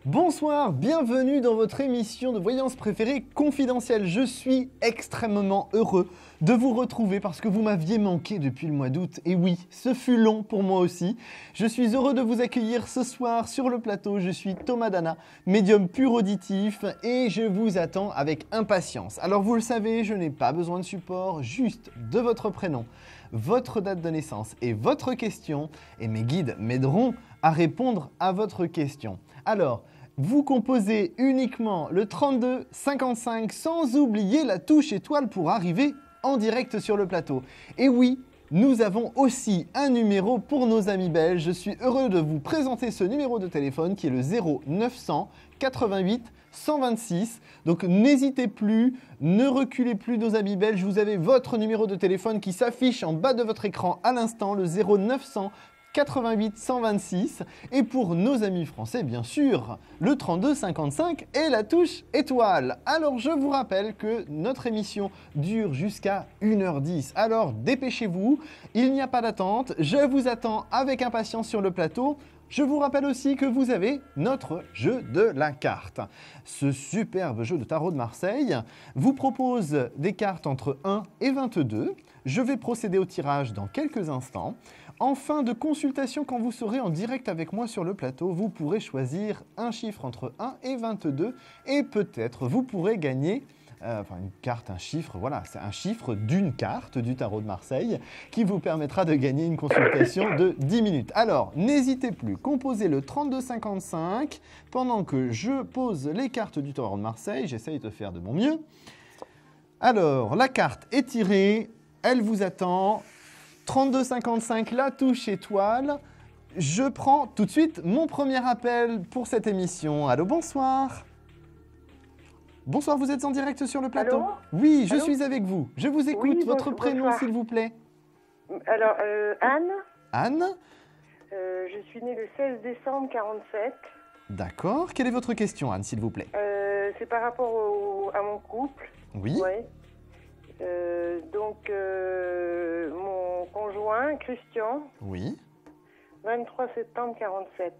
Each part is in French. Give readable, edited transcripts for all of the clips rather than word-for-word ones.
Bonsoir, bienvenue dans votre émission de voyance préférée confidentielle. Je suis extrêmement heureux de vous retrouver parce que vous m'aviez manqué depuis le mois d'août. Et oui, ce fut long pour moi aussi. Je suis heureux de vous accueillir ce soir sur le plateau. Je suis Thomas Dana, médium pur auditif et je vous attends avec impatience. Alors vous le savez, je n'ai pas besoin de support, juste de votre prénom, votre date de naissance et votre question. Et mes guides m'aideront à répondre à votre question. Alors, vous composez uniquement le 32 55 sans oublier la touche étoile pour arriver en direct sur le plateau. Et oui, nous avons aussi un numéro pour nos amis belges. Je suis heureux de vous présenter ce numéro de téléphone qui est le 0900 88 126. Donc n'hésitez plus, ne reculez plus nos amis belges. Vous avez votre numéro de téléphone qui s'affiche en bas de votre écran à l'instant, le 0900 88 126, et pour nos amis français bien sûr le 32 55 et la touche étoile. Alors je vous rappelle que notre émission dure jusqu'à 1h10, alors dépêchez-vous, il n'y a pas d'attente, je vous attends avec impatience sur le plateau. Je vous rappelle aussi que vous avez notre jeu de la carte. Ce superbe jeu de tarot de Marseille vous propose des cartes entre 1 et 22. Je vais procéder au tirage dans quelques instants. En fin de consultation, quand vous serez en direct avec moi sur le plateau, vous pourrez choisir un chiffre entre 1 et 22 et peut-être vous pourrez gagner une carte, un chiffre, voilà, c'est un chiffre d'une carte du tarot de Marseille qui vous permettra de gagner une consultation de 10 minutes. Alors, n'hésitez plus, composez le 3255 pendant que je pose les cartes du tarot de Marseille, j'essaye de faire de mon mieux. Alors, la carte est tirée, elle vous attend. 3255, la touche étoile. Je prends tout de suite mon premier appel pour cette émission. Allô, bonsoir. Bonsoir, vous êtes en direct sur le plateau? Allô? Oui, je Allô? suis avec vous. Je vous écoute. Oui, Votre prénom, bonsoir. s'il vous plaît? Alors, Anne, Anne? je suis née le 16 décembre 47. D'accord. Quelle est votre question, Anne, s'il vous plaît? C'est par rapport à mon couple. Oui. Ouais. Donc, mon conjoint, Christian, Oui. 23 septembre 47.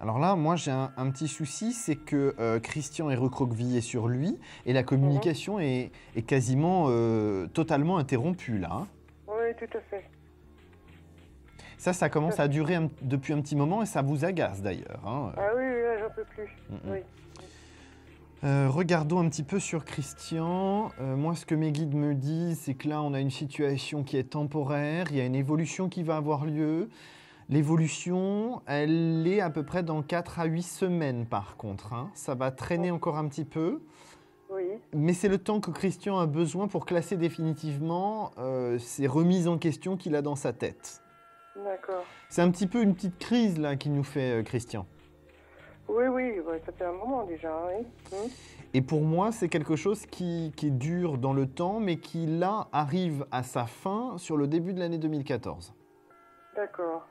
Alors là, moi, j'ai un petit souci, c'est que Christian est recroquevillé sur lui et la communication est quasiment totalement interrompue, là. Hein. Oui, tout à fait. Ça commence à durer depuis un petit moment et ça vous agace, d'ailleurs. Hein. Ah oui, là, j'en peux plus. Oui. Regardons un petit peu sur Christian. Moi, ce que mes guides me disent, c'est que là, on a une situation qui est temporaire. Il y a une évolution qui va avoir lieu. L'évolution, elle est à peu près dans 4 à 8 semaines, par contre. Hein. Ça va traîner encore un petit peu. Oui. Mais c'est le temps que Christian a besoin pour classer définitivement ces remises en question qu'il a dans sa tête. D'accord. C'est un petit peu une petite crise, là, qui nous fait Christian. Oui, ouais, ça fait un moment déjà, oui. Et pour moi, c'est quelque chose qui dure dans le temps, mais qui, là, arrive à sa fin sur le début de l'année 2014. D'accord.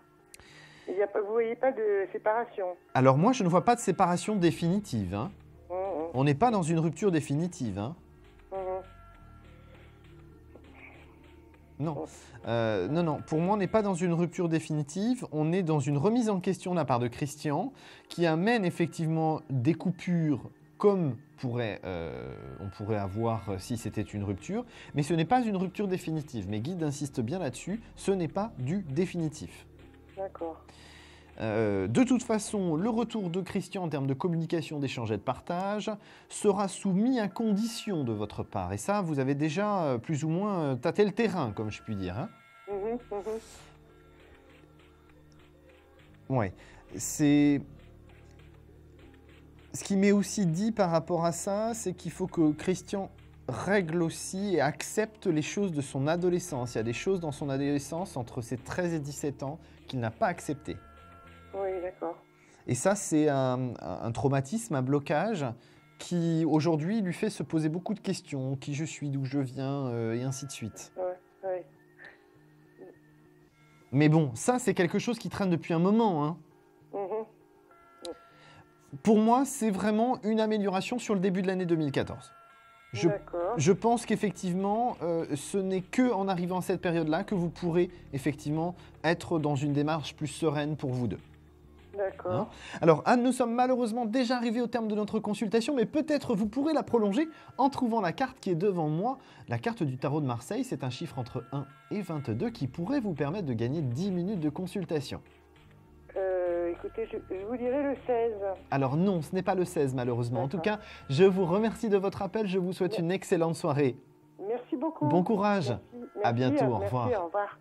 Vous ne voyez pas de séparation? Alors moi, je ne vois pas de séparation définitive. Hein. Mmh. On n'est pas dans une rupture définitive. Hein. Non. Non. Pour moi, on n'est pas dans une rupture définitive. On est dans une remise en question de la part de Christian qui amène effectivement des coupures comme on pourrait avoir si c'était une rupture. Mais ce n'est pas une rupture définitive. Mes guides insistent bien là-dessus. Ce n'est pas du définitif. D'accord. De toute façon, le retour de Christian en termes de communication, d'échange et de partage sera soumis à condition de votre part. Et ça, vous avez déjà plus ou moins tâté le terrain, comme je puis dire. Hein. Ouais. C'est... Ce qui m'est aussi dit par rapport à ça, c'est qu'il faut que Christian règle aussi et accepte les choses de son adolescence. Il y a des choses dans son adolescence entre ses 13 et 17 ans qu'il n'a pas acceptées. Oui, d'accord. Et ça, c'est un traumatisme, un blocage qui, aujourd'hui, lui fait se poser beaucoup de questions. Qui je suis, d'où je viens, et ainsi de suite. Ouais. Mais bon, ça, c'est quelque chose qui traîne depuis un moment. Hein. Pour moi, c'est vraiment une amélioration sur le début de l'année 2014. D'accord. Je pense qu'effectivement, ce n'est que en arrivant à cette période-là que vous pourrez effectivement être dans une démarche plus sereine pour vous deux. D'accord. Alors Anne, nous sommes malheureusement déjà arrivés au terme de notre consultation, mais peut-être vous pourrez la prolonger en trouvant la carte qui est devant moi. La carte du tarot de Marseille, c'est un chiffre entre 1 et 22 qui pourrait vous permettre de gagner 10 minutes de consultation. Écoutez, je vous dirai le 16. Alors non, ce n'est pas le 16 malheureusement. En tout cas, D'accord. je vous remercie de votre appel, je vous souhaite une excellente soirée. Merci beaucoup. Bon courage. Merci. À bientôt, au Merci, revoir. au revoir.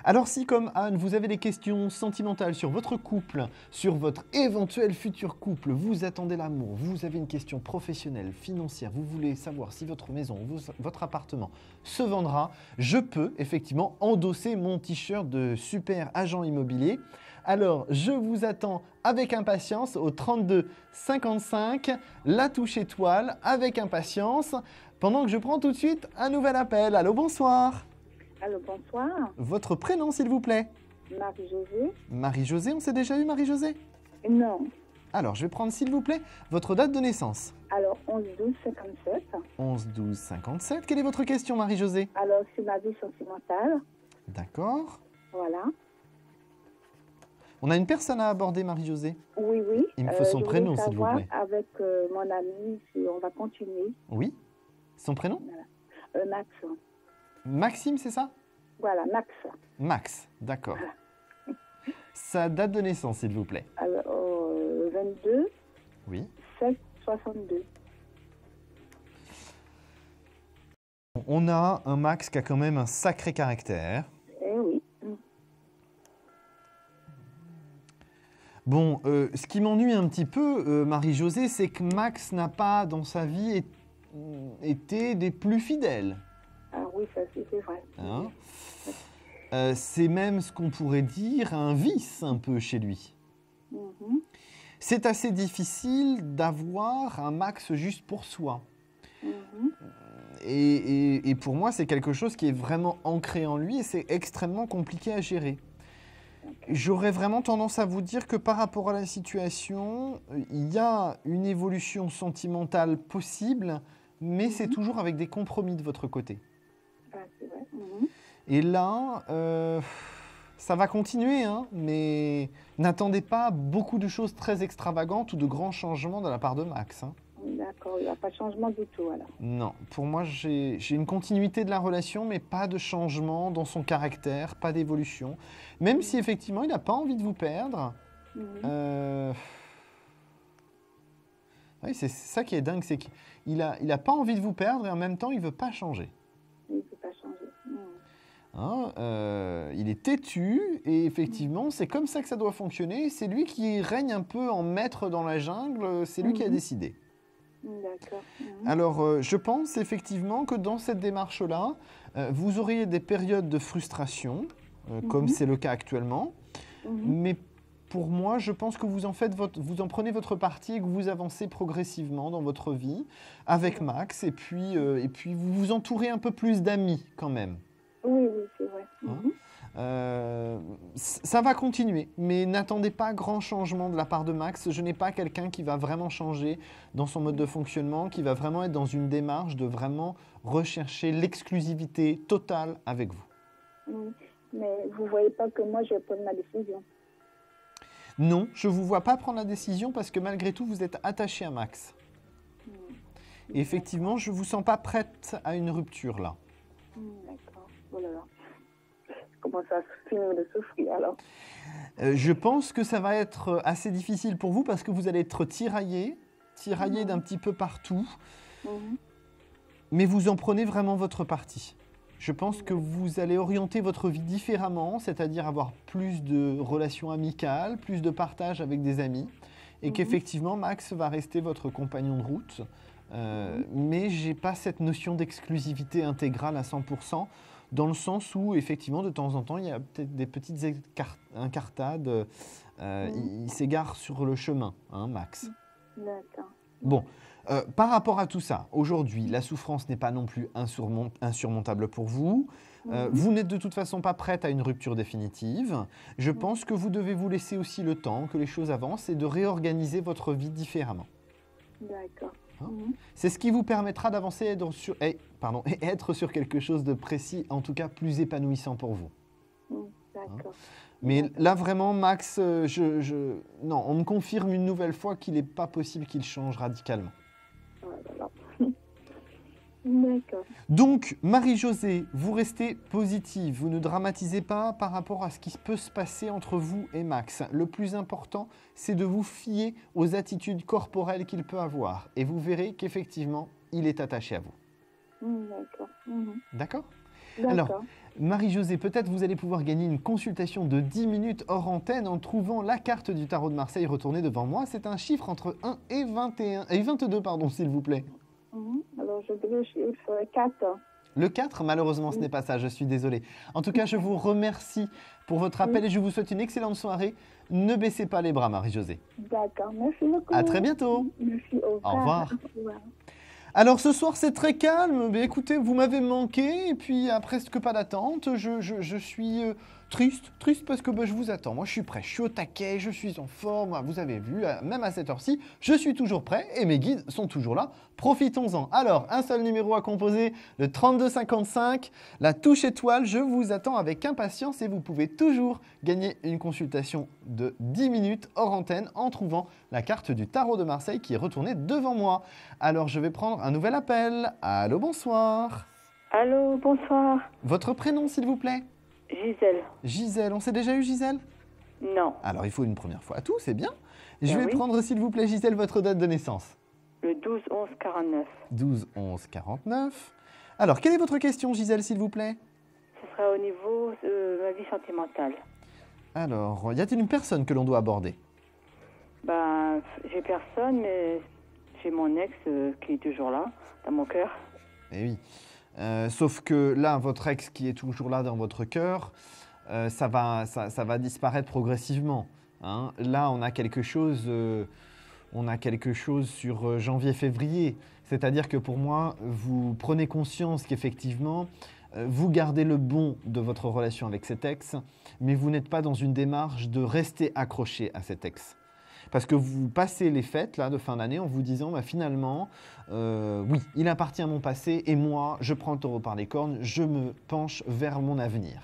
Alors si comme Anne, vous avez des questions sentimentales sur votre couple, sur votre éventuel futur couple, vous attendez l'amour, vous avez une question professionnelle, financière, vous voulez savoir si votre maison, votre appartement se vendra, je peux effectivement endosser mon t-shirt de super agent immobilier. Alors je vous attends avec impatience au 32 55, la touche étoile, avec impatience, pendant que je prends tout de suite un nouvel appel. Allô, bonsoir. Allô, bonsoir. Votre prénom, s'il vous plaît? Marie-Josée. Marie-Josée, on s'est déjà eu, Marie-Josée? Non. Alors, je vais prendre, s'il vous plaît, votre date de naissance. Alors, 11-12-57. 11-12-57. Quelle est votre question, Marie-Josée? Alors, c'est ma vie sentimentale. D'accord. Voilà. On a une personne à aborder, Marie-Josée. Oui, oui. Il me faut son je prénom, voulais s'il vous savoir plaît. avec mon ami si on va continuer. Oui. Son prénom? Max. Maxime, c'est ça? Voilà, Max. Max, d'accord. Sa date de naissance, s'il vous plaît. Alors, 22 Oui. 7 62. On a un Max qui a quand même un sacré caractère. Eh oui. Bon, ce qui m'ennuie un petit peu, Marie-Josée, c'est que Max n'a pas, dans sa vie, été des plus fidèles. Ah oui, ça c'est vrai. Hein. C'est même ce qu'on pourrait dire un vice un peu chez lui. Mhm. C'est assez difficile d'avoir un Max juste pour soi. Mhm. Et pour moi, c'est quelque chose qui est vraiment ancré en lui et c'est extrêmement compliqué à gérer. J'aurais vraiment tendance à vous dire que par rapport à la situation, il y a une évolution sentimentale possible, mais c'est toujours avec des compromis de votre côté. Ah, c'est vrai. Mhm. Et là, ça va continuer, hein, mais n'attendez pas beaucoup de choses très extravagantes ou de grands changements de la part de Max. Hein. D'accord, il n'y a pas de changement du tout alors. Non, pour moi, j'ai une continuité de la relation, mais pas de changement dans son caractère, pas d'évolution. Même si effectivement, il n'a pas envie de vous perdre. Mhm. Oui, c'est ça qui est dingue, c'est qu'il a pas envie de vous perdre et en même temps, il ne veut pas changer. Il ne peut pas changer. Mhm. Hein, il est têtu et effectivement, c'est comme ça que ça doit fonctionner. C'est lui qui règne un peu en maître dans la jungle, c'est lui qui a décidé. D'accord. Mhm. Alors, je pense effectivement que dans cette démarche-là, vous auriez des périodes de frustration, comme c'est le cas actuellement. Mhm. Mais pour moi, je pense que vous en prenez votre parti et que vous avancez progressivement dans votre vie avec Max. Et puis vous vous entourez un peu plus d'amis quand même. Oui, oui, c'est vrai. Hein. Mhm. Ça va continuer, mais n'attendez pas grand changement de la part de Max. Je n'ai pas quelqu'un qui va vraiment changer dans son mode de fonctionnement, qui va vraiment être dans une démarche de vraiment rechercher l'exclusivité totale avec vous. Oui. Mais vous ne voyez pas que moi, je vais prendre ma décision. Non, je ne vous vois pas prendre la décision parce que malgré tout, vous êtes attaché à Max. Et effectivement, je ne vous sens pas prête à une rupture là. D'accord. Oh là là. Je commence à finir de souffrir alors. Je pense que ça va être assez difficile pour vous parce que vous allez être tiraillé d'un petit peu partout, mais vous en prenez vraiment votre parti. Je pense que vous allez orienter votre vie différemment, c'est-à-dire avoir plus de relations amicales, plus de partage avec des amis, et qu'effectivement Max va rester votre compagnon de route. Mais j'ai pas cette notion d'exclusivité intégrale à 100%, dans le sens où effectivement de temps en temps il y a peut-être des petites incartades, il s'égare sur le chemin, hein, Max. D'accord. Bon, par rapport à tout ça, aujourd'hui la souffrance n'est pas non plus insurmontable pour vous. Vous n'êtes de toute façon pas prête à une rupture définitive. Je pense que vous devez vous laisser aussi le temps que les choses avancent et de réorganiser votre vie différemment. D'accord. C'est ce qui vous permettra d'avancer et et être sur quelque chose de précis, en tout cas plus épanouissant pour vous. D'accord. Mais là, vraiment, Max, non, on me confirme une nouvelle fois qu'il n'est pas possible qu'il change radicalement. Voilà. D'accord. Donc, Marie-Josée, vous restez positive, vous ne dramatisez pas par rapport à ce qui peut se passer entre vous et Max. Le plus important, c'est de vous fier aux attitudes corporelles qu'il peut avoir. Et vous verrez qu'effectivement, il est attaché à vous. D'accord. D'accord ? D'accord. Alors, Marie-Josée, peut-être vous allez pouvoir gagner une consultation de 10 minutes hors antenne en trouvant la carte du tarot de Marseille retournée devant moi. C'est un chiffre entre 1 et 22, s'il vous plaît. Alors, je veux le chiffre 4. Le 4, malheureusement, ce n'est pas ça, je suis désolé. En tout cas, je vous remercie pour votre appel et je vous souhaite une excellente soirée. Ne baissez pas les bras, Marie-Josée. D'accord, merci beaucoup. À très bientôt. Merci, au revoir. Au revoir. Au revoir. Alors ce soir c'est très calme, mais écoutez, vous m'avez manqué et puis à presque pas d'attente, je suis triste parce que je vous attends, moi je suis prêt, je suis au taquet, je suis en forme, vous avez vu, même à cette heure-ci, je suis toujours prêt et mes guides sont toujours là, profitons-en. Alors un seul numéro à composer, le 3255, la touche étoile, je vous attends avec impatience et vous pouvez toujours gagner une consultation de 10 minutes hors antenne en trouvant la carte du tarot de Marseille qui est retournée devant moi. Alors je vais prendre un nouvel appel. Allô, bonsoir. Allô, bonsoir. Votre prénom s'il vous plaît? Gisèle. Gisèle, on s'est déjà eu Gisèle? Non. Alors il faut une première fois à tout, c'est bien. Je Ben vais oui. prendre s'il vous plaît Gisèle votre date de naissance. Le 12-11-49. 12-11-49. Alors quelle est votre question Gisèle s'il vous plaît? Ce sera au niveau de ma vie sentimentale. Alors, y a-t-il une personne que l'on doit aborder? Ben, j'ai personne, mais j'ai mon ex qui est toujours là, dans mon cœur. Eh oui. Sauf que là, votre ex qui est toujours là dans votre cœur, ça va disparaître progressivement. Hein. Là, on a quelque chose sur janvier-février. C'est-à-dire que pour moi, vous prenez conscience qu'effectivement, vous gardez le bon de votre relation avec cet ex, mais vous n'êtes pas dans une démarche de rester accroché à cet ex. Parce que vous passez les fêtes là, de fin d'année en vous disant finalement, oui, il appartient à mon passé et moi, je prends le taureau par les cornes, je me penche vers mon avenir.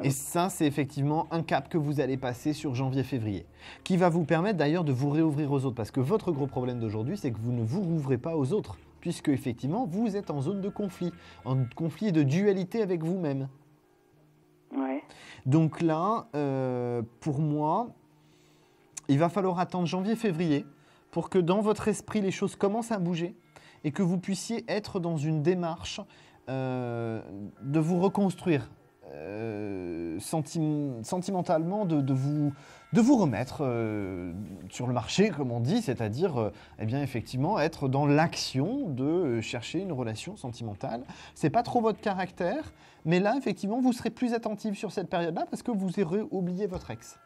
Et ça, c'est effectivement un cap que vous allez passer sur janvier-février, qui va vous permettre d'ailleurs de vous réouvrir aux autres. Parce que votre gros problème d'aujourd'hui, c'est que vous ne vous rouvrez pas aux autres, puisque effectivement, vous êtes en zone de conflit, en conflit et de dualité avec vous-même. Ouais. Donc là, pour moi, il va falloir attendre janvier-février pour que dans votre esprit, les choses commencent à bouger et que vous puissiez être dans une démarche de vous reconstruire sentimentalement, de vous remettre sur le marché, comme on dit, c'est-à-dire eh bien, effectivement être dans l'action de chercher une relation sentimentale. Ce n'est pas trop votre caractère, mais là, effectivement, vous serez plus attentif sur cette période-là parce que vous aurez oublié votre ex.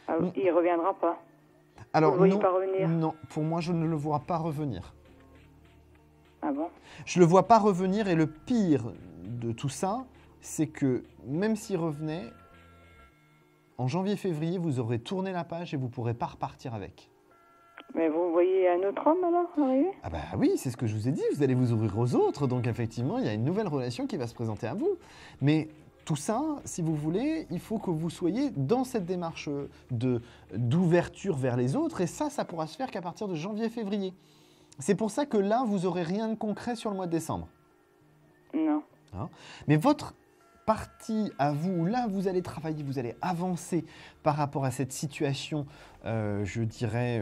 Ah, il ne reviendra pas. Alors, Vous le voyez non, pas revenir? non, pour moi, je ne le vois pas revenir. Ah bon? Je ne le vois pas revenir et le pire de tout ça, c'est que même s'il revenait, en janvier-février, vous aurez tourné la page et vous ne pourrez pas repartir avec. Mais vous voyez un autre homme alors arriver? Ah bah oui, c'est ce que je vous ai dit, vous allez vous ouvrir aux autres, donc effectivement, il y a une nouvelle relation qui va se présenter à vous. Mais tout ça, si vous voulez, il faut que vous soyez dans cette démarche d'ouverture vers les autres, et ça pourra se faire qu'à partir de janvier-février. C'est pour ça que là, vous n'aurez rien de concret sur le mois de décembre. Non. Hein? Mais votre partie à vous, là vous allez travailler, vous allez avancer par rapport à cette situation, je dirais,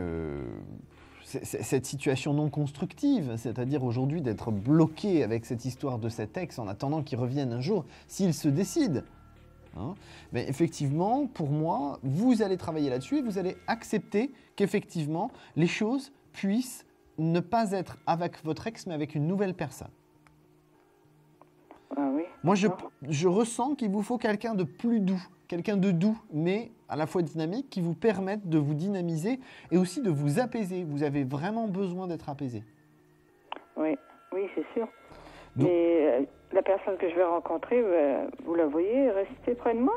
cette situation non constructive, c'est-à-dire aujourd'hui d'être bloqué avec cette histoire de cet ex en attendant qu'il revienne un jour, s'il se décide. Hein? Mais effectivement, pour moi, vous allez travailler là-dessus et vous allez accepter qu'effectivement, les choses puissent ne pas être avec votre ex, mais avec une nouvelle personne. Ah oui. Moi, je ressens qu'il vous faut quelqu'un de plus doux, quelqu'un de doux, mais à la fois dynamique, qui vous permette de vous dynamiser et aussi de vous apaiser. Vous avez vraiment besoin d'être apaisé. Oui, oui, c'est sûr. Donc- Mais la personne que je vais rencontrer, vous la voyez rester près de moi?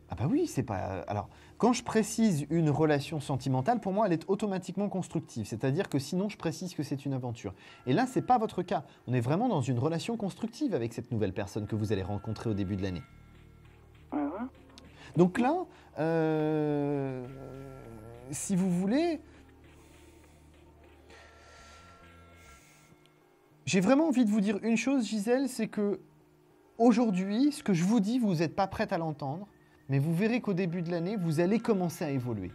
Ah bah oui, c'est pas... Alors, Quand je précise une relation sentimentale, pour moi, elle est automatiquement constructive. C'est-à-dire que sinon, je précise que c'est une aventure. Et là, ce n'est pas votre cas. On est vraiment dans une relation constructive avec cette nouvelle personne que vous allez rencontrer au début de l'année. Voilà. Donc là, si vous voulez, j'ai vraiment envie de vous dire une chose, Gisèle, c'est que aujourd'hui, ce que je vous dis, vous n'êtes pas prête à l'entendre, mais vous verrez qu'au début de l'année, vous allez commencer à évoluer.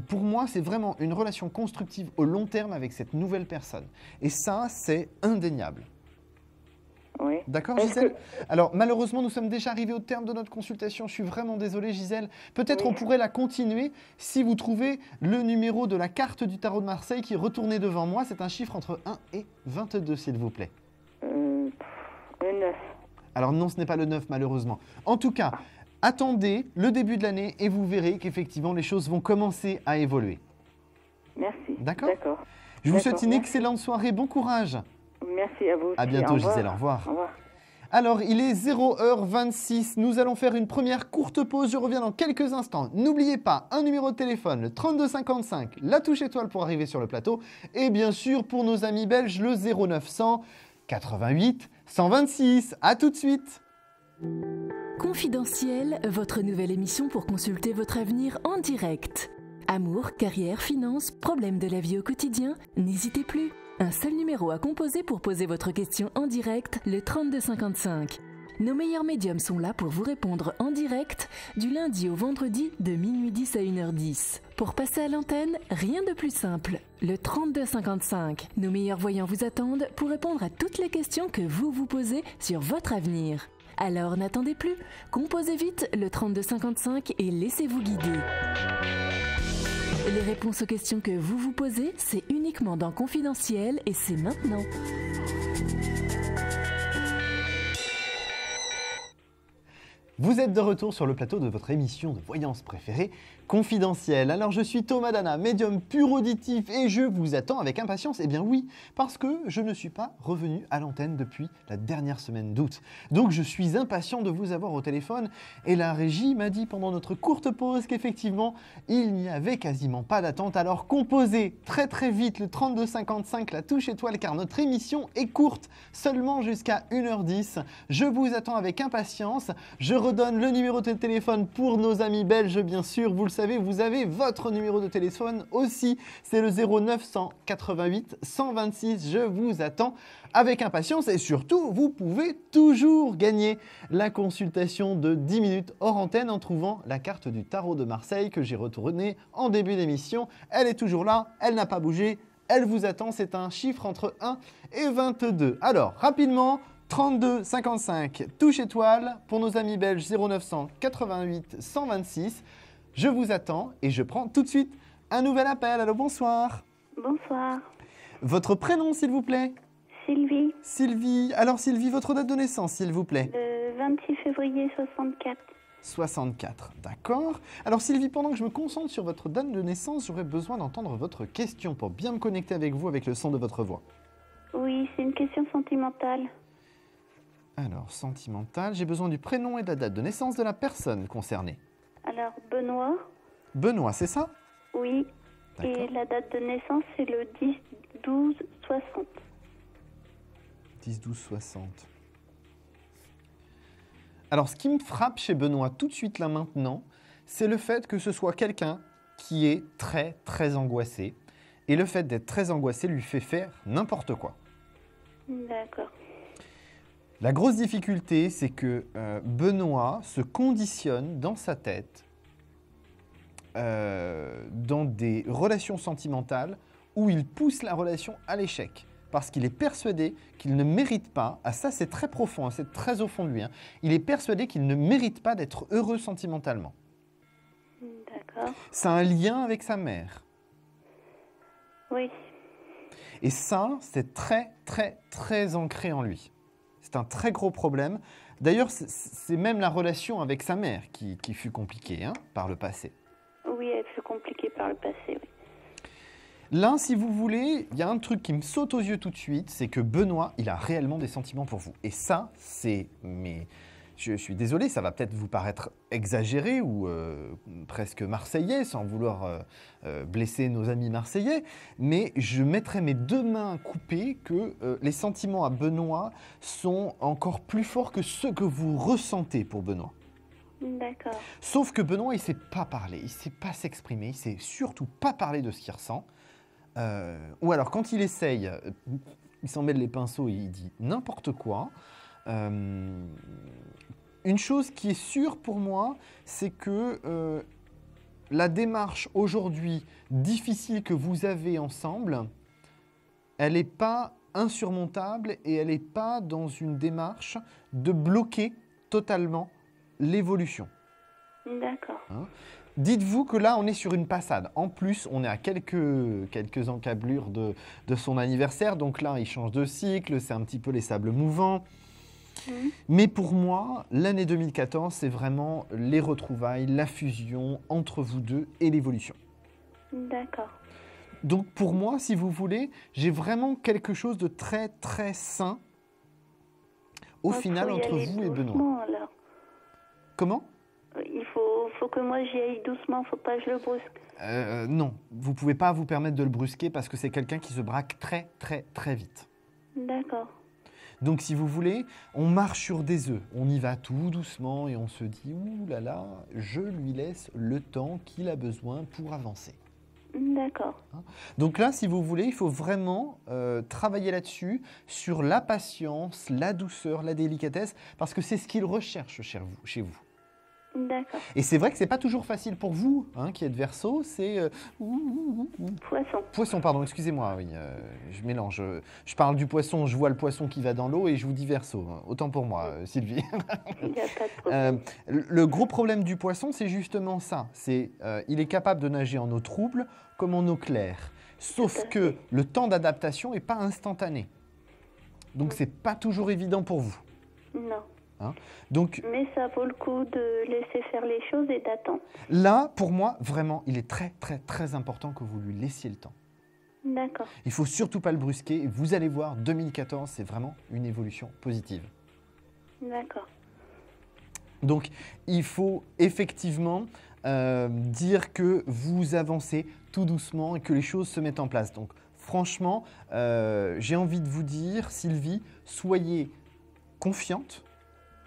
Pour moi, c'est vraiment une relation constructive au long terme avec cette nouvelle personne. Et ça, c'est indéniable. Oui. D'accord, Est-ce Gisèle? que- Alors, malheureusement, nous sommes déjà arrivés au terme de notre consultation. Je suis vraiment désolé, Gisèle. Peut-être Oui. on pourrait la continuer si vous trouvez le numéro de la carte du tarot de Marseille qui est retourné devant moi. C'est un chiffre entre 1 et 22, s'il vous plaît. Le 9. Alors non, ce n'est pas le 9, malheureusement. En tout cas, attendez le début de l'année et vous verrez qu'effectivement, les choses vont commencer à évoluer. Merci. D'accord. D'accord. Je vous souhaite une merci. excellente soirée. Bon courage. Merci à vous aussi. À bientôt, Au revoir. Gisèle. Au revoir. Au revoir. Alors, il est 0h26. Nous allons faire une première courte pause. Je reviens dans quelques instants. N'oubliez pas, un numéro de téléphone, le 3255, la touche étoile pour arriver sur le plateau. Et bien sûr, pour nos amis belges, le 0900 88 126. À tout de suite. Confidentiel, votre nouvelle émission pour consulter votre avenir en direct. Amour, carrière, finances, problèmes de la vie au quotidien, n'hésitez plus. Un seul numéro à composer pour poser votre question en direct, le 3255. Nos meilleurs médiums sont là pour vous répondre en direct du lundi au vendredi de minuit 10 à 1h10. Pour passer à l'antenne, rien de plus simple. Le 3255. Nos meilleurs voyants vous attendent pour répondre à toutes les questions que vous vous posez sur votre avenir. Alors n'attendez plus, composez vite le 3255 et laissez-vous guider. Les réponses aux questions que vous vous posez, c'est uniquement dans Confidentiel et c'est maintenant. Vous êtes de retour sur le plateau de votre émission de voyance préférée, Confidentiel. Alors je suis Thomas Dana, médium pur auditif et je vous attends avec impatience. Eh bien oui, parce que je ne suis pas revenu à l'antenne depuis la dernière semaine d'août. Donc je suis impatient de vous avoir au téléphone et la régie m'a dit pendant notre courte pause qu'effectivement il n'y avait quasiment pas d'attente. Alors composez très très vite le 3255, la touche étoile, car notre émission est courte, seulement jusqu'à 1h10. Je vous attends avec impatience. Je redonne le numéro de téléphone pour nos amis belges, bien sûr. Vous le savez, vous avez votre numéro de téléphone aussi. C'est le 0900 88 126. Je vous attends avec impatience et surtout, vous pouvez toujours gagner la consultation de 10 minutes hors antenne en trouvant la carte du tarot de Marseille que j'ai retournée en début d'émission. Elle est toujours là, elle n'a pas bougé, elle vous attend. C'est un chiffre entre 1 et 22. Alors, rapidement, 32 55, touche étoile pour nos amis belges 0900 88 126. Je vous attends et je prends tout de suite un nouvel appel. Allô, bonsoir. Bonsoir. Votre prénom, s'il vous plaît? Sylvie, Sylvie. Alors, Sylvie, votre date de naissance, s'il vous plaît? le 26 février 64. 64, d'accord. Alors, Sylvie, pendant que je me concentre sur votre date de naissance, j'aurais besoin d'entendre votre question pour bien me connecter avec vous avec le son de votre voix. Oui, c'est une question sentimentale. Alors, sentimental, j'ai besoin du prénom et de la date de naissance de la personne concernée. Alors, Benoît, Benoît, c'est ça? oui. D'accord. Et la date de naissance, c'est le 10-12-60. 10-12-60. Alors, ce qui me frappe chez Benoît tout de suite là maintenant, c'est le fait que ce soit quelqu'un qui est très, très angoissé. Et le fait d'être très angoissé lui fait faire n'importe quoi. D'accord. La grosse difficulté, c'est que Benoît se conditionne dans sa tête dans des relations sentimentales où il pousse la relation à l'échec. Parce qu'il est persuadé qu'il ne mérite pas, ah ça c'est très profond, hein, c'est très au fond de lui, hein, il est persuadé qu'il ne mérite pas d'être heureux sentimentalement. D'accord. Ça a un lien avec sa mère. Oui. Et ça, c'est très, très, très ancré en lui. C'est un très gros problème. D'ailleurs, c'est même la relation avec sa mère qui fut compliquée hein, par le passé. Oui, elle fut compliquée par le passé, oui. Là, si vous voulez, il y a un truc qui me saute aux yeux tout de suite, c'est que Benoît, il a réellement des sentiments pour vous. Et ça, c'est... Mais je suis désolé, ça va peut-être vous paraître exagéré ou presque marseillais, sans vouloir blesser nos amis marseillais, mais je mettrai mes deux mains coupées que les sentiments à Benoît sont encore plus forts que ceux que vous ressentez pour Benoît. D'accord. Sauf que Benoît, il ne sait pas parler, il ne sait pas s'exprimer, il ne sait surtout pas parler de ce qu'il ressent. Ou alors, quand il essaye, il s'en mêle les pinceaux et il dit n'importe quoi. Une chose qui est sûre pour moi, c'est que la démarche aujourd'hui difficile que vous avez ensemble, elle n'est pas insurmontable et elle n'est pas dans une démarche de bloquer totalement l'évolution. D'accord. Dites-vous que là, on est sur une passade. En plus, on est à quelques encablures de son anniversaire. Donc là, il change de cycle, c'est un petit peu les sables mouvants. Mais pour moi, l'année 2014, c'est vraiment les retrouvailles, la fusion entre vous deux et l'évolution. D'accord. Donc pour moi, si vous voulez, j'ai vraiment quelque chose de très, très sain au final entre vous et Benoît. Alors. Comment ? Il faut que moi j'y aille doucement, faut pas que je le brusque. Non, vous pouvez pas vous permettre de le brusquer parce que c'est quelqu'un qui se braque très, très, très vite. D'accord. Donc si vous voulez, on marche sur des œufs, on y va tout doucement et on se dit « Ouh là là, je lui laisse le temps qu'il a besoin pour avancer ». D'accord. Donc là, si vous voulez, il faut vraiment travailler là-dessus, sur la patience, la douceur, la délicatesse, parce que c'est ce qu'il recherche chez vous. D'accord. Et c'est vrai que c'est pas toujours facile pour vous, qui êtes Verseau, c'est... Poisson. Poisson, pardon, excusez-moi, oui, je mélange. Je parle du poisson, je vois le poisson qui va dans l'eau et je vous dis Verseau. Autant pour moi, Sylvie. Il n'y a pas de problème. Le gros problème du poisson, c'est justement ça. Il est capable de nager en eau trouble comme en eau claire. Sauf que le temps d'adaptation n'est pas instantané. Donc, c'est pas toujours évident pour vous. Non. Donc, mais ça vaut le coup de laisser faire les choses et d'attendre. Là, pour moi, vraiment, il est très, très, très important que vous lui laissiez le temps. D'accord. Il ne faut surtout pas le brusquer. Et vous allez voir, 2014, c'est vraiment une évolution positive. D'accord. Donc, il faut effectivement dire que vous avancez tout doucement et que les choses se mettent en place. Donc, franchement, j'ai envie de vous dire, Sylvie, soyez confiante,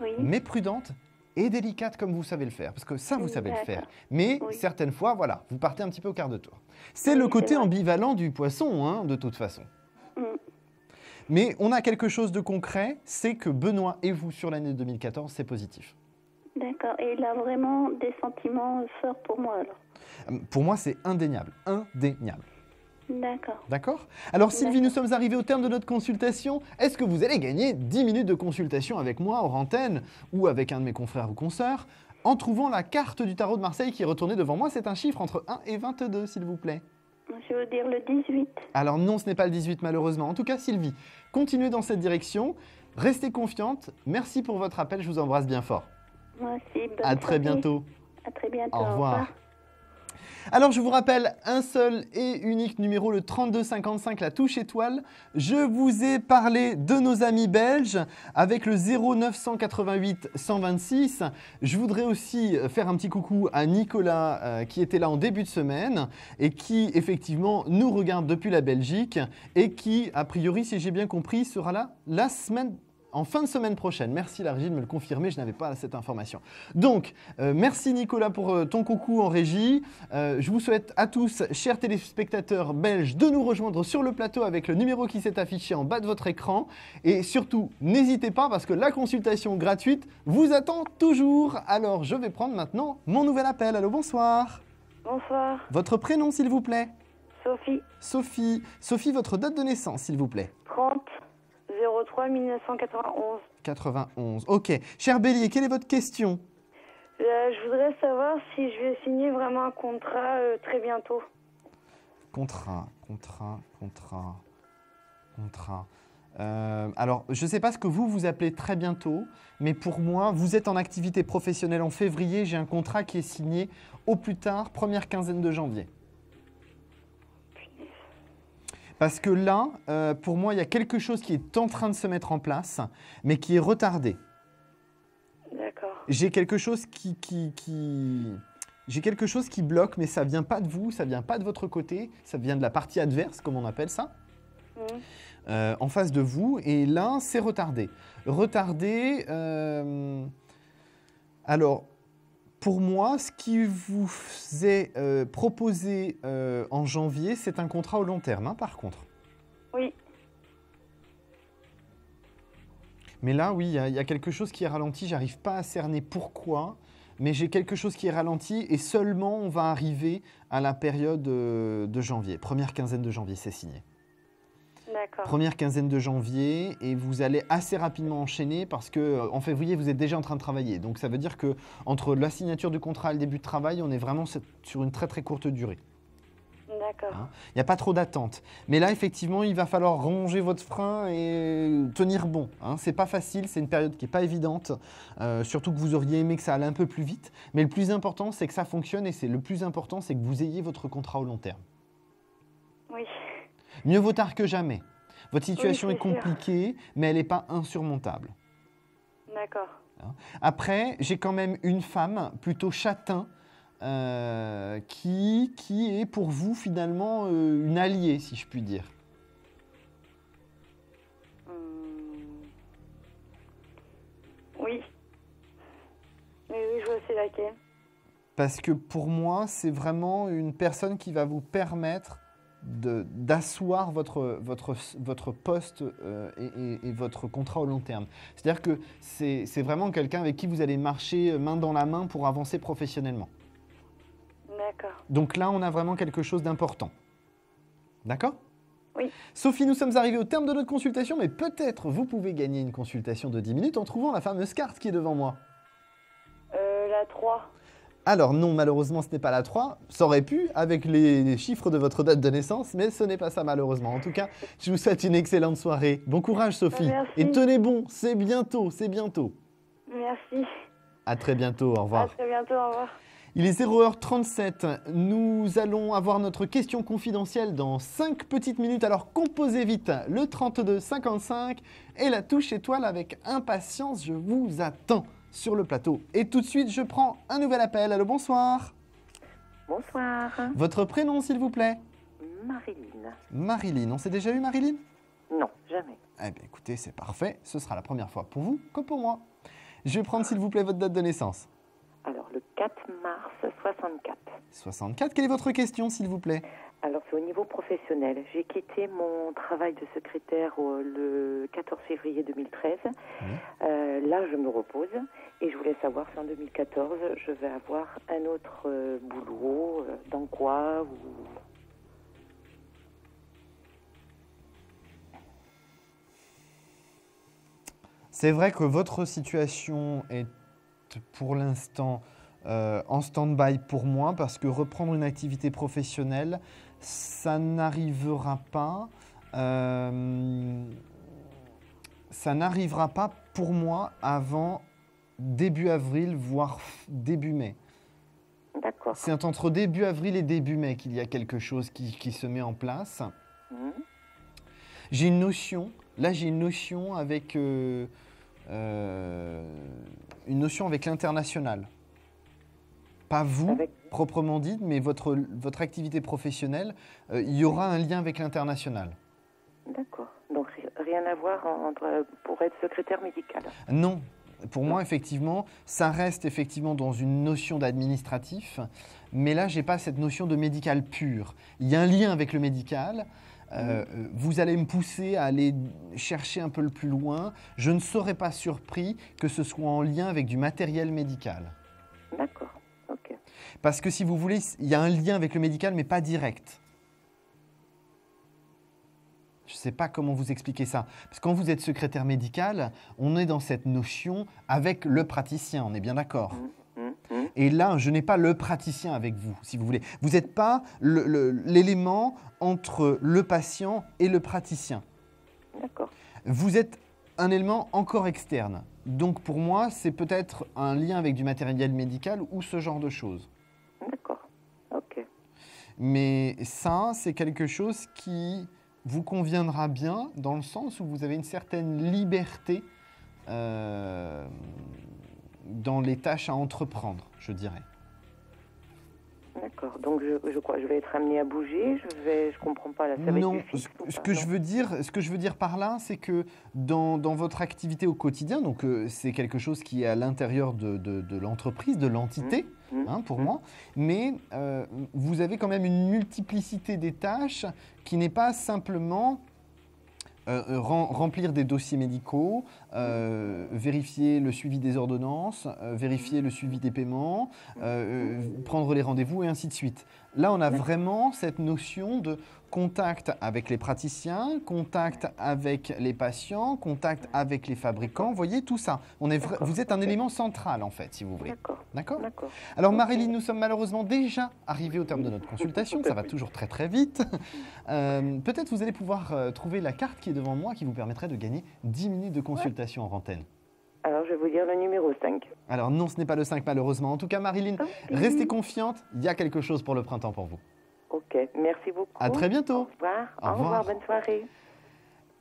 oui, mais prudente et délicate comme vous savez le faire. Parce que ça, vous savez le faire. Mais oui, certaines fois, voilà, vous partez un petit peu au quart de tour. C'est le côté ambivalent du poisson, de toute façon. Mais on a quelque chose de concret, c'est que Benoît et vous, sur l'année 2014, c'est positif. D'accord. Et il a vraiment des sentiments forts pour moi, alors? Pour moi, c'est indéniable. Indéniable. D'accord. D'accord ? Alors Sylvie, nous sommes arrivés au terme de notre consultation. Est-ce que vous allez gagner 10 minutes de consultation avec moi hors antenne ou avec un de mes confrères ou consoeurs en trouvant la carte du tarot de Marseille qui est retournée devant moi? C'est un chiffre entre 1 et 22, s'il vous plaît. Je veux dire le 18. Alors non, ce n'est pas le 18 malheureusement. En tout cas, Sylvie, continuez dans cette direction. Restez confiante. Merci pour votre appel. Je vous embrasse bien fort. Moi aussi. À très bientôt. À très bientôt. Au revoir. Alors, je vous rappelle un seul et unique numéro, le 3255, la touche étoile. Je vous ai parlé de nos amis belges avec le 0988 126. Je voudrais aussi faire un petit coucou à Nicolas qui était là en début de semaine et qui, effectivement, nous regarde depuis la Belgique et qui, a priori, si j'ai bien compris, sera là la semaine en fin de semaine prochaine. Merci la régie de me le confirmer, je n'avais pas cette information. Donc, merci Nicolas pour ton coucou en régie. Je vous souhaite à tous, chers téléspectateurs belges, de nous rejoindre sur le plateau avec le numéro qui s'est affiché en bas de votre écran. Et surtout, n'hésitez pas parce que la consultation gratuite vous attend toujours. Alors, je vais prendre maintenant mon nouvel appel. Allô, bonsoir. Bonsoir. Votre prénom, s'il vous plaît? Sophie. Sophie. Sophie, votre date de naissance, s'il vous plaît? 30-03 1991. 91. Ok. Cher Bélier, quelle est votre question? Je voudrais savoir si je vais signer vraiment un contrat très bientôt. Contrat. Alors, je ne sais pas ce que vous appelez très bientôt, mais pour moi, vous êtes en activité professionnelle en février. J'ai un contrat qui est signé au plus tard, première quinzaine de janvier. Parce que là, pour moi, il y a quelque chose qui est en train de se mettre en place, mais qui est retardé. D'accord. J'ai quelque chose J'ai quelque chose qui bloque, mais ça vient pas de vous, ça vient pas de votre côté, ça vient de la partie adverse, comme on appelle ça, en face de vous. Et là, c'est retardé. Retardé, alors, pour moi, ce qui vous est proposé en janvier, c'est un contrat au long terme, hein, par contre. Oui. Mais là, oui, il y a quelque chose qui est ralenti. J'arrive pas à cerner pourquoi, mais j'ai quelque chose qui est ralenti et seulement on va arriver à la période de janvier. Première quinzaine de janvier, c'est signé. D'accord. Première quinzaine de janvier et vous allez assez rapidement enchaîner parce que en février, vous êtes déjà en train de travailler. Donc ça veut dire que entre la signature du contrat et le début de travail, on est vraiment sur une très très courte durée. D'accord. Hein. Il n'y a pas trop d'attente. Mais là, effectivement, il va falloir ronger votre frein et tenir bon. Hein. C'est pas facile, c'est une période qui n'est pas évidente. Surtout que vous auriez aimé que ça aille un peu plus vite. Mais le plus important, c'est que ça fonctionne et le plus important, c'est que vous ayez votre contrat au long terme. Oui. Mieux vaut tard que jamais. Votre situation Oui, est c'est sûr. compliquée, mais elle n'est pas insurmontable. D'accord. Hein. Après, j'ai quand même une femme plutôt châtain qui est pour vous finalement une alliée, si je puis dire. Oui. Oui, je vois c'est laquelle. Parce que pour moi, c'est vraiment une personne qui va vous permettre d'asseoir votre poste et votre contrat au long terme. C'est-à-dire que c'est vraiment quelqu'un avec qui vous allez marcher main dans la main pour avancer professionnellement. D'accord. Donc là, on a vraiment quelque chose d'important. D'accord ? Oui. Sophie, nous sommes arrivés au terme de notre consultation, mais peut-être vous pouvez gagner une consultation de 10 minutes en trouvant la fameuse carte qui est devant moi. La 3. Alors non, malheureusement, ce n'est pas la 3. Ça aurait pu avec les chiffres de votre date de naissance, mais ce n'est pas ça malheureusement. En tout cas, je vous souhaite une excellente soirée. Bon courage Sophie. Merci. Et tenez bon, c'est bientôt, c'est bientôt. Merci. À très bientôt, au revoir. À très bientôt, au revoir. Il est 0h37. Nous allons avoir notre question confidentielle dans 5 petites minutes. Alors composez vite le 32 55 et la touche étoile avec impatience. Je vous attends sur le plateau. Et tout de suite, je prends un nouvel appel. Allô, bonsoir. Bonsoir, Votre prénom, s'il vous plaît? Marilyn. Marilyn. On s'est déjà eu, Marilyn? Non, jamais. Eh bien, écoutez, c'est parfait. Ce sera la première fois pour vous comme pour moi. Je vais prendre, s'il vous plaît, votre date de naissance. Alors, le 4 mars 64. 64. Quelle est votre question, s'il vous plaît? Alors, c'est au niveau professionnel. J'ai quitté mon travail de secrétaire le 14 février 2013. Là, je me repose et je voulais savoir si en 2014, je vais avoir un autre boulot, dans quoi ou... C'est vrai que votre situation est pour l'instant en stand-by pour moi parce que reprendre une activité professionnelle, ça n'arrivera pas. Ça n'arrivera pas pour moi avant début avril, voire début mai. D'accord. C'est entre début avril et début mai qu'il y a quelque chose qui se met en place. J'ai une notion, là j'ai une notion avec l'international. Pas vous, proprement dit, mais votre activité professionnelle, il y aura un lien avec l'international. D'accord. Donc, rien à voir pour être secrétaire médicale. Non. Pour moi, effectivement, ça reste effectivement dans une notion d'administratif, mais là, je n'ai pas cette notion de médical pur. Il y a un lien avec le médical. Vous allez me pousser à aller chercher un peu le plus loin. Je ne serais pas surpris que ce soit en lien avec du matériel médical. D'accord, ok. Parce que si vous voulez, il y a un lien avec le médical, mais pas direct. Je ne sais pas comment vous expliquer ça. Parce que quand vous êtes secrétaire médical, on est dans cette notion avec le praticien, on est bien d'accord. Et là, je n'ai pas le praticien avec vous, si vous voulez. Vous n'êtes pas l'élément entre le patient et le praticien. D'accord. Vous êtes un élément encore externe. Donc pour moi, c'est peut-être un lien avec du matériel médical ou ce genre de choses. D'accord, ok. Mais ça, c'est quelque chose qui vous conviendra bien dans le sens où vous avez une certaine liberté dans les tâches à entreprendre, je dirais. D'accord. Donc je crois que je vais être amenée à bouger. Je comprends pas là. Ça va être Non, du fixe ou ce pas? que Non. je veux dire par là, c'est que dans votre activité au quotidien, donc c'est quelque chose qui est à l'intérieur de l'entreprise, de l'entité, pour moi, mais vous avez quand même une multiplicité des tâches qui n'est pas simplement remplir des dossiers médicaux, vérifier le suivi des ordonnances, vérifier le suivi des paiements, prendre les rendez-vous et ainsi de suite. Là, on a vraiment cette notion de contact avec les praticiens, contact avec les patients, contact avec les fabricants. Vous voyez, tout ça. Vous êtes un élément central, en fait, si vous voulez. D'accord. D'accord ? D'accord. Alors Maréline, nous sommes malheureusement déjà arrivés au terme de notre consultation, ça va toujours très très vite. Peut-être vous allez pouvoir trouver la carte qui est devant moi qui vous permettrait de gagner 10 minutes de consultation en antenne. Alors je vais vous dire le numéro 5. Alors non, ce n'est pas le 5 malheureusement. En tout cas Maréline, restez confiante, il y a quelque chose pour le printemps pour vous. Ok, merci beaucoup. À très bientôt. Au revoir. Au revoir. Bonne soirée.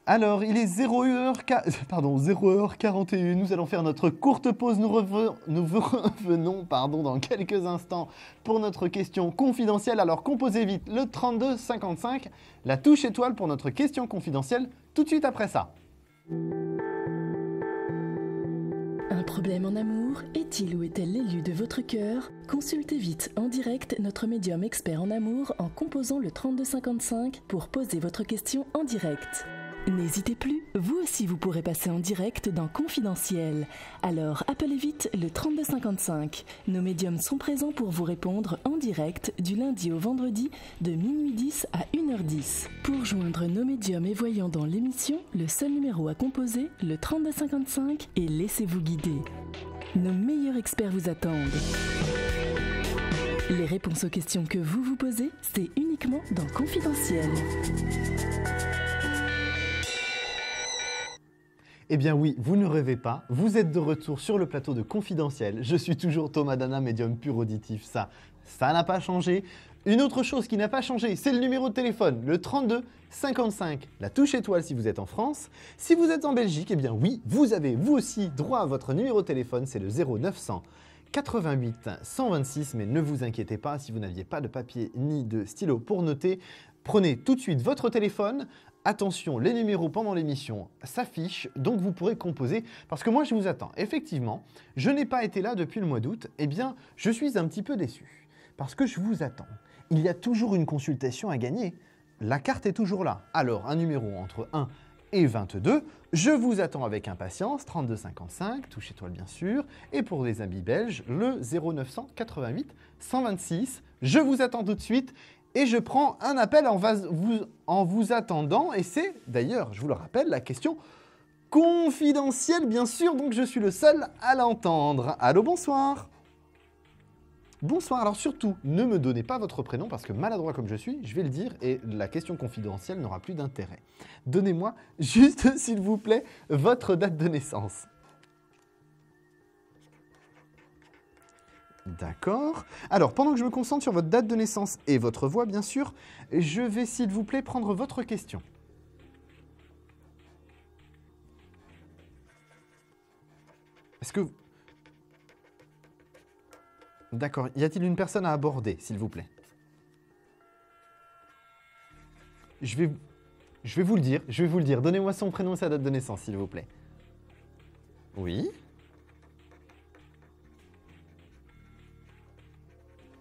Alors, il est 0h41, nous allons faire notre courte pause, nous revenons dans quelques instants pour notre question confidentielle. Alors, composez vite le 32 55, la touche étoile pour notre question confidentielle, tout de suite après ça. Un problème en amour? Est-il ou est-elle l'élu de votre cœur? Consultez vite en direct notre médium expert en amour en composant le 3255 pour poser votre question en direct. N'hésitez plus, vous aussi vous pourrez passer en direct dans Confidentiel. Alors appelez vite le 3255. Nos médiums sont présents pour vous répondre en direct du lundi au vendredi de minuit 10 à 1h10. Pour joindre nos médiums et voyants dans l'émission, le seul numéro à composer, le 3255, et laissez-vous guider. Nos meilleurs experts vous attendent. Les réponses aux questions que vous vous posez, c'est uniquement dans Confidentiel. Eh bien oui, vous ne rêvez pas, vous êtes de retour sur le plateau de Confidentiel. Je suis toujours Thomas Dana, médium pur auditif. Ça n'a pas changé. Une autre chose qui n'a pas changé, c'est le numéro de téléphone, le 32 55, la touche étoile si vous êtes en France. Si vous êtes en Belgique, eh bien oui, vous avez vous aussi droit à votre numéro de téléphone, c'est le 0900 88 126, mais ne vous inquiétez pas, si vous n'aviez pas de papier ni de stylo pour noter, prenez tout de suite votre téléphone. Attention, les numéros pendant l'émission s'affichent, donc vous pourrez composer, parce que moi je vous attends. Effectivement, je n'ai pas été là depuis le mois d'août, eh bien je suis un petit peu déçu, parce que je vous attends. Il y a toujours une consultation à gagner, la carte est toujours là. Alors un numéro entre 1 et 22, je vous attends avec impatience, 32 55, touche étoile bien sûr, et pour les amis belges, le 0900 88 126, je vous attends tout de suite. Et je prends un appel en vous attendant, et c'est d'ailleurs, je vous le rappelle, la question confidentielle, bien sûr, donc je suis le seul à l'entendre. Allô, bonsoir. Bonsoir, alors surtout, ne me donnez pas votre prénom, parce que maladroit comme je suis, je vais le dire, et la question confidentielle n'aura plus d'intérêt. Donnez-moi juste, s'il vous plaît, votre date de naissance. D'accord. Alors, pendant que je me concentre sur votre date de naissance et votre voix, bien sûr, je vais, s'il vous plaît, prendre votre question. Est-ce que... D'accord. Y a-t-il une personne à aborder, s'il vous plaît? Je vais vous le dire. Donnez-moi son prénom et sa date de naissance, s'il vous plaît. Oui.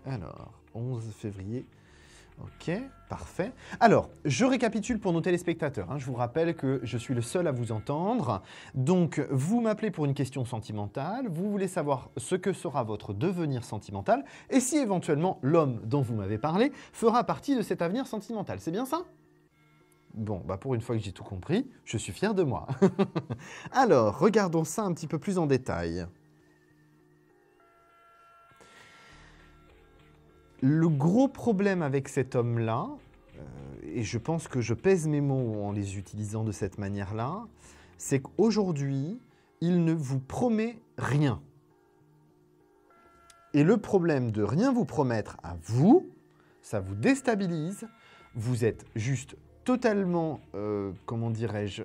Alors, 11 février, ok, parfait. Alors, je récapitule pour nos téléspectateurs. Je vous rappelle que je suis le seul à vous entendre. Donc, vous m'appelez pour une question sentimentale, vous voulez savoir ce que sera votre devenir sentimental et si éventuellement l'homme dont vous m'avez parlé fera partie de cet avenir sentimental. C'est bien ça ? Bon, bah pour une fois que j'ai tout compris, je suis fier de moi. Alors, regardons ça un petit peu plus en détail. Le gros problème avec cet homme-là, et je pense que je pèse mes mots en les utilisant de cette manière-là, c'est qu'aujourd'hui, il ne vous promet rien. Et le problème de rien vous promettre à vous, ça vous déstabilise, vous êtes juste totalement, comment dirais-je,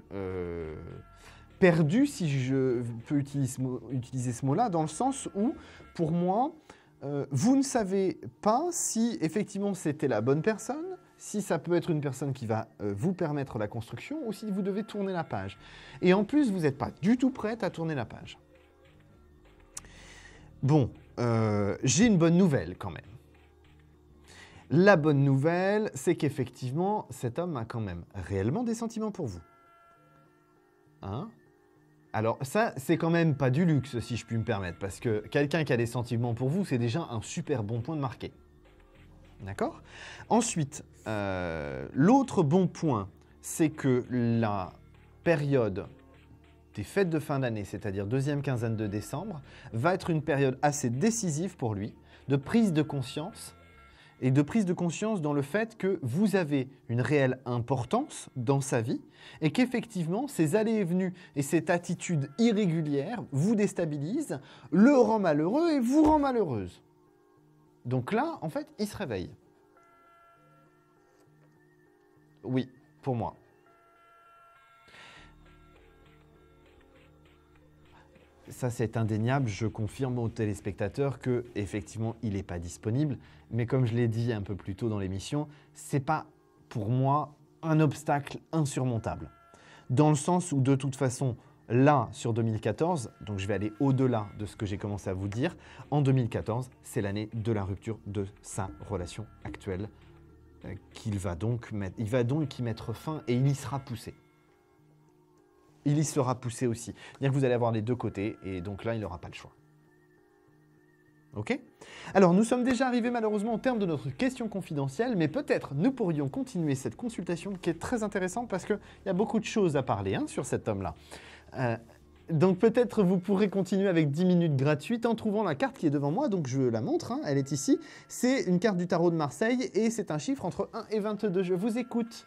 perdu, si je peux utiliser ce mot-là, dans le sens où, pour moi, vous ne savez pas si effectivement c'était la bonne personne, si ça peut être une personne qui va vous permettre la construction ou si vous devez tourner la page. Et en plus, vous n'êtes pas du tout prête à tourner la page. Bon, j'ai une bonne nouvelle quand même. La bonne nouvelle, c'est qu'effectivement, cet homme a quand même réellement des sentiments pour vous. Hein? Alors ça, c'est quand même pas du luxe, si je puis me permettre, parce que quelqu'un qui a des sentiments pour vous, c'est déjà un super bon point de marqué. D'accord? Ensuite, l'autre bon point, c'est que la période des fêtes de fin d'année, c'est-à-dire deuxième quinzaine de décembre, va être une période assez décisive pour lui, de prise de conscience, et de prise de conscience dans le fait que vous avez une réelle importance dans sa vie et qu'effectivement, ces allées et venues et cette attitude irrégulière vous déstabilisent, le rend malheureux et vous rend malheureuse. Donc là, en fait, il se réveille. Oui, pour moi. Ça, c'est indéniable. Je confirme aux téléspectateurs que, effectivement, il n'est pas disponible. Mais comme je l'ai dit un peu plus tôt dans l'émission, ce n'est pas, pour moi, un obstacle insurmontable. Dans le sens où, de toute façon, là, sur 2014, donc je vais aller au-delà de ce que j'ai commencé à vous dire, en 2014, c'est l'année de la rupture de sa relation actuelle qu'il va donc y mettre fin et il y sera poussé. Il y sera poussé aussi. C'est-à-dire que vous allez avoir les deux côtés et donc là, il n'aura pas le choix. Ok? Alors, nous sommes déjà arrivés malheureusement au terme de notre question confidentielle, mais peut-être nous pourrions continuer cette consultation qui est très intéressante parce qu'il y a beaucoup de choses à parler sur cet homme-là. Donc peut-être vous pourrez continuer avec 10 minutes gratuites en trouvant la carte qui est devant moi. Donc je la montre, elle est ici. C'est une carte du tarot de Marseille et c'est un chiffre entre 1 et 22. Je vous écoute.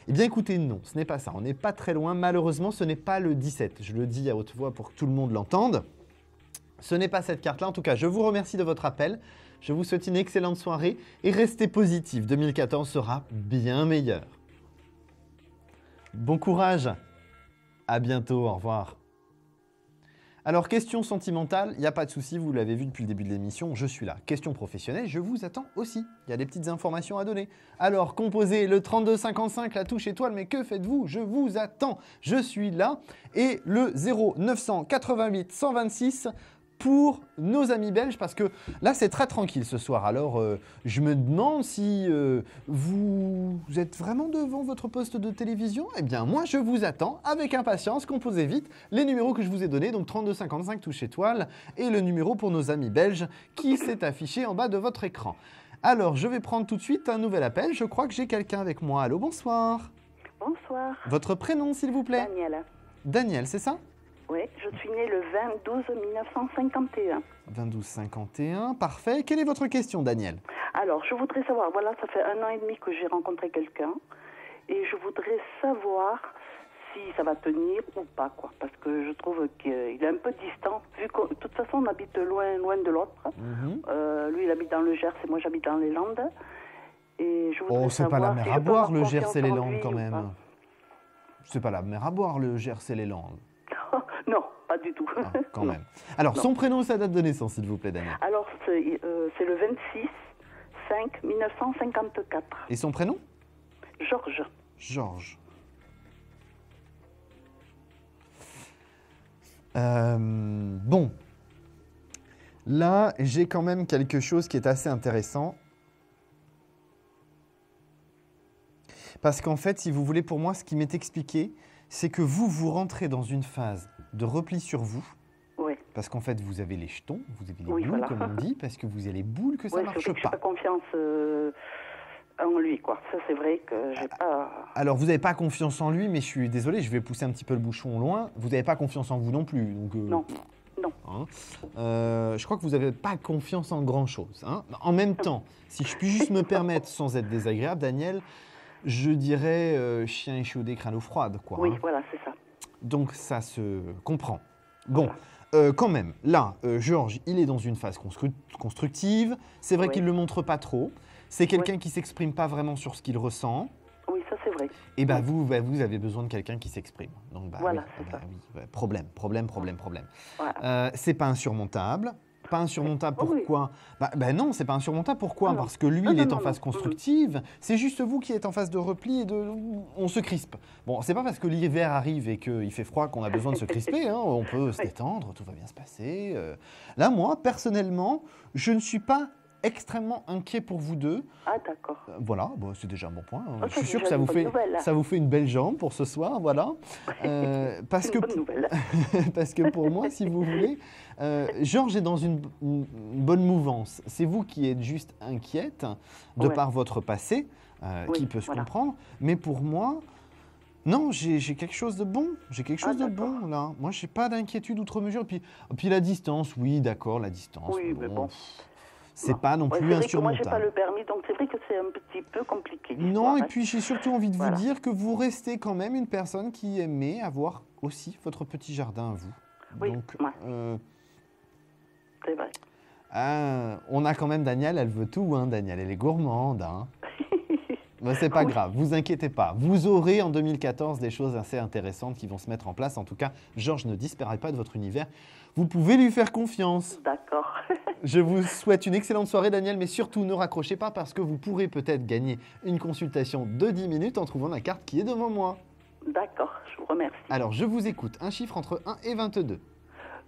Eh bien écoutez, non, ce n'est pas ça. On n'est pas très loin. Malheureusement, ce n'est pas le 17. Je le dis à haute voix pour que tout le monde l'entende. Ce n'est pas cette carte-là. En tout cas, je vous remercie de votre appel. Je vous souhaite une excellente soirée et restez positifs. 2014 sera bien meilleur. Bon courage. À bientôt. Au revoir. Alors, question sentimentale, il n'y a pas de souci, vous l'avez vu depuis le début de l'émission, je suis là. Question professionnelle, je vous attends aussi. Il y a des petites informations à donner. Alors, composez le 3255, la touche étoile, mais que faites-vous? Je vous attends, je suis là. Et le 0988 126 pour nos amis belges, parce que là, c'est très tranquille ce soir. Alors, je me demande si vous êtes vraiment devant votre poste de télévision. Eh bien, moi, je vous attends avec impatience. Composez vite les numéros que je vous ai donnés, donc 3255 touche étoile, et le numéro pour nos amis belges qui s'est affiché en bas de votre écran. Alors, je vais prendre tout de suite un nouvel appel. Je crois que j'ai quelqu'un avec moi. Allô, bonsoir. Bonsoir. Votre prénom, s'il vous plaît? Daniel. Daniel, c'est ça? Oui, je suis née le 20-12-1951. 22-51, parfait. Quelle est votre question, Daniel? Alors, je voudrais savoir, voilà, ça fait 1 an et demi que j'ai rencontré quelqu'un, et je voudrais savoir si ça va tenir ou pas, quoi, parce que je trouve qu'il est un peu distant, vu que de toute façon on habite loin de l'autre. Lui, il habite dans le Gers et moi j'habite dans les Landes. Et je voudrais c'est savoir pas la mer si à je peux boire, avoir le Gers confiance et les en Landes, lui quand ou même. pas. C'est pas la mer à boire, le Gers et les Landes. Non, pas du tout. Ah, quand même. Alors, son prénom et sa date de naissance, s'il vous plaît, Daniel. Alors, c'est le 26-5-1954. Et son prénom? Georges. Georges. Bon. Là, j'ai quand même quelque chose qui est assez intéressant. Parce qu'en fait, si vous voulez, pour moi, ce qui m'est expliqué, c'est que vous rentrez dans une phase de repli sur vous. Oui. Parce qu'en fait, vous avez les jetons, vous avez les Oui, boules, voilà. comme on dit, parce que vous avez les boules que ça Ouais, ne c'est marche vrai que j'ai pas. pas confiance en lui, quoi. Ça, c'est vrai que j'ai pas... Alors, vous n'avez pas confiance en lui, mais je suis désolé, je vais pousser un petit peu le bouchon loin. Vous n'avez pas confiance en vous non plus. Donc, Non, non. hein. Je crois que vous n'avez pas confiance en grand-chose. Hein. En même temps, si je puis juste me permettre, sans être désagréable, Daniel, je dirais chien échaudé, crâne froide, quoi. Oui, Hein. voilà, c'est ça. Donc, ça se comprend. Bon, quand même, là, Georges, il est dans une phase constructive. C'est vrai Oui. qu'il ne le montre pas trop. C'est quelqu'un qui ne s'exprime pas vraiment sur ce qu'il ressent. Oui, ça c'est vrai. Et bah vous avez besoin de quelqu'un qui s'exprime. Donc Voilà, c'est ça. oui, problème. Voilà. C'est pas insurmontable. Pas insurmontable, Oh oui. pourquoi? Non, c'est pas insurmontable, pourquoi? Non, non. Parce que lui, Non, il non, est en non, phase non. constructive, c'est juste vous qui êtes en phase de repli et on se crispe. Bon, c'est pas parce que l'hiver arrive et qu'il fait froid qu'on a besoin de se crisper, hein. On peut se détendre, tout va bien se passer. Là, moi, personnellement, je ne suis pas extrêmement inquiet pour vous deux. Ah, d'accord. Voilà, bon, c'est déjà un bon point. Oh, Je suis c'est sûr que déjà ça une vous bonne fait, nouvelle, là. ça vous fait une belle jambe pour ce soir, voilà. Parce C'est que une bonne nouvelle. parce que pour moi, si vous voulez, Georges est dans une bonne mouvance. C'est vous qui êtes juste inquiète de Ouais. par votre passé, Oui, qui peut se voilà. comprendre. Mais pour moi, non, j'ai quelque chose de bon. J'ai quelque chose de d'accord. bon là. Moi, j'ai pas d'inquiétude outre mesure. Puis la distance, oui, d'accord, la distance. Oui, mais bon. C'est pas non Ouais, plus c'est vrai que moi, j'ai pas insurmontable. le permis, donc c'est vrai que c'est un petit peu compliqué. Non, l'histoire, et hein. puis j'ai surtout envie de Voilà. vous dire que vous restez quand même une personne qui aimait avoir aussi votre petit jardin à vous. Oui, Donc, ouais. C'est vrai. on a quand même Daniel, elle veut tout, hein, Daniel, elle est gourmande. Hein. Mais c'est pas grave, vous inquiétez pas. Vous aurez en 2014 des choses assez intéressantes qui vont se mettre en place. En tout cas, Georges ne disparaît pas de votre univers. Vous pouvez lui faire confiance. D'accord. Je vous souhaite une excellente soirée, Daniel, mais surtout ne raccrochez pas parce que vous pourrez peut-être gagner une consultation de 10 minutes en trouvant la carte qui est devant moi. D'accord, je vous remercie. Alors, je vous écoute. Un chiffre entre 1 et 22.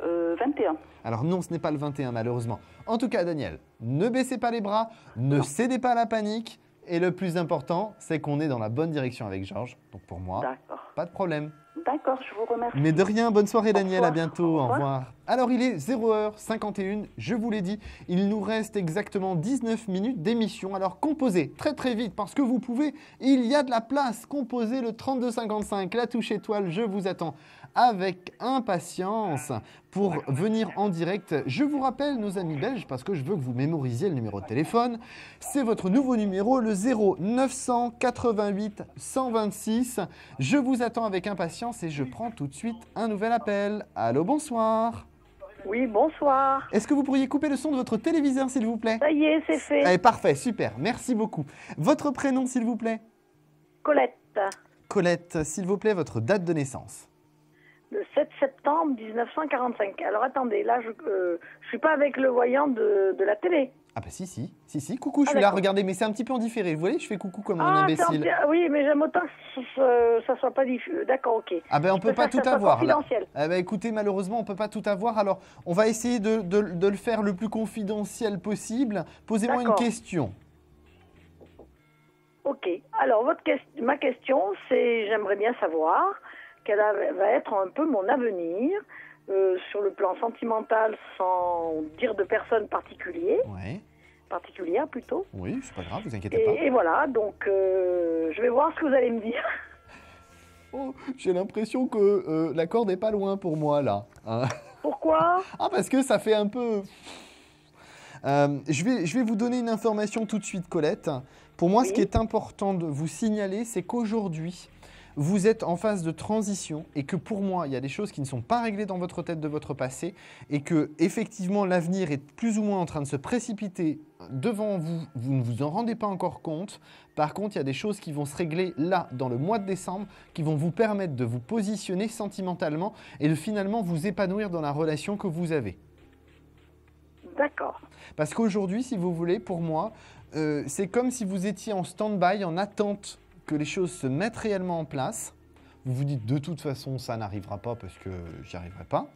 21. Alors non, ce n'est pas le 21 malheureusement. En tout cas, Daniel, ne baissez pas les bras, ne cédez pas à la panique. Et le plus important, c'est qu'on est dans la bonne direction avec Georges. Donc pour moi, D'accord. pas de problème. D'accord, je vous remercie. Mais de rien, bonne soirée Daniel, revoir. à bientôt, Au au revoir. revoir. Alors il est 0h51, je vous l'ai dit, il nous reste exactement 19 minutes d'émission. Alors composez très très vite parce que vous pouvez, il y a de la place. Composez le 3255, la touche étoile, je vous attends avec impatience pour venir en direct. Je vous rappelle nos amis belges parce que je veux que vous mémorisiez le numéro de téléphone. C'est votre nouveau numéro, le 0988 126. Je vous attends avec impatience et je prends tout de suite un nouvel appel. Allô, bonsoir. Oui, bonsoir. Est-ce que vous pourriez couper le son de votre téléviseur, s'il vous plaît? Ça y est, c'est fait. Allez, parfait, super, merci beaucoup. Votre prénom, s'il vous plaît? Colette, Colette, s'il vous plaît, votre date de naissance. le 7 septembre 1945. Alors attendez, là, je suis pas avec le voyant de la télé. Ah bah si, coucou, je suis là, d'accord. regardez, mais c'est un petit peu en différé. Vous voyez, je fais coucou comme un c'est imbécile. oui, mais j'aime autant que ça soit pas diffus. D'accord, ok. Ah ben on peut pas tout Ça soit avoir là. confidentiel. Ah ben écoutez, malheureusement on peut pas tout avoir. Alors on va essayer de le faire le plus confidentiel possible. Posez-moi une D'accord. question. Ok. Alors, ma question, c'est, j'aimerais bien savoir quel va être un peu mon avenir sur le plan sentimental, sans dire de personne particulière plutôt. Oui, c'est pas grave, vous inquiétez pas. Et voilà, donc je vais voir ce que vous allez me dire. Oh, j'ai l'impression que la corde est pas loin pour moi là. Hein. Pourquoi? Ah parce que ça fait un peu. Je vais vous donner une information tout de suite, Colette. Pour moi, ce qui est important de vous signaler, c'est qu'aujourd'hui, vous êtes en phase de transition et que pour moi, il y a des choses qui ne sont pas réglées dans votre tête de votre passé et que effectivement l'avenir est plus ou moins en train de se précipiter devant vous. Vous ne vous en rendez pas encore compte. Par contre, il y a des choses qui vont se régler là, dans le mois de décembre, qui vont vous permettre de vous positionner sentimentalement et de finalement vous épanouir dans la relation que vous avez. D'accord. Parce qu'aujourd'hui, si vous voulez, pour moi, c'est comme si vous étiez en stand-by, en attente que les choses se mettent réellement en place. Vous vous dites, de toute façon, ça n'arrivera pas parce que j'y arriverai pas.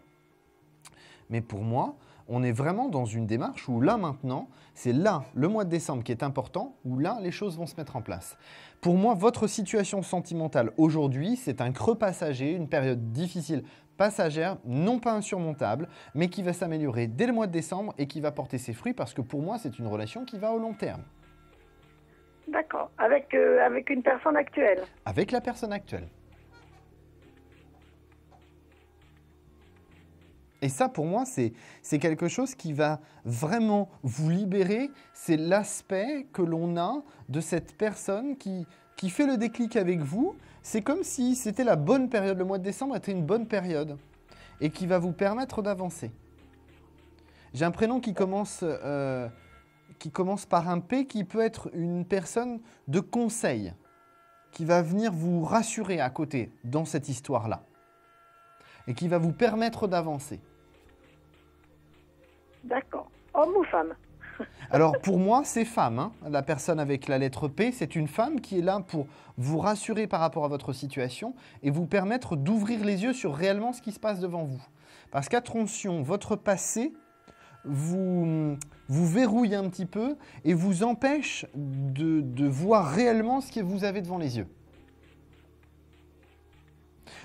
Mais pour moi, on est vraiment dans une démarche où là, maintenant, c'est là, le mois de décembre qui est important, où là, les choses vont se mettre en place. Pour moi, votre situation sentimentale aujourd'hui, c'est un creux passager, une période difficile passagère, non pas insurmontable, mais qui va s'améliorer dès le mois de décembre et qui va porter ses fruits parce que pour moi, c'est une relation qui va au long terme. D'accord. Avec une personne actuelle. Avec la personne actuelle. Et ça, pour moi, c'est quelque chose qui va vraiment vous libérer. C'est l'aspect que l'on a de cette personne qui fait le déclic avec vous. C'est comme si c'était la bonne période. Le mois de décembre était une bonne période et qui va vous permettre d'avancer. J'ai un prénom qui commence par un P, qui peut être une personne de conseil, qui va venir vous rassurer à côté dans cette histoire-là et qui va vous permettre d'avancer. D'accord. Homme ou femme? Alors pour moi, c'est femme, hein. La personne avec la lettre P, c'est une femme qui est là pour vous rassurer par rapport à votre situation et vous permettre d'ouvrir les yeux sur réellement ce qui se passe devant vous. Parce qu'attention, votre passé vous verrouille un petit peu et vous empêche de voir réellement ce que vous avez devant les yeux.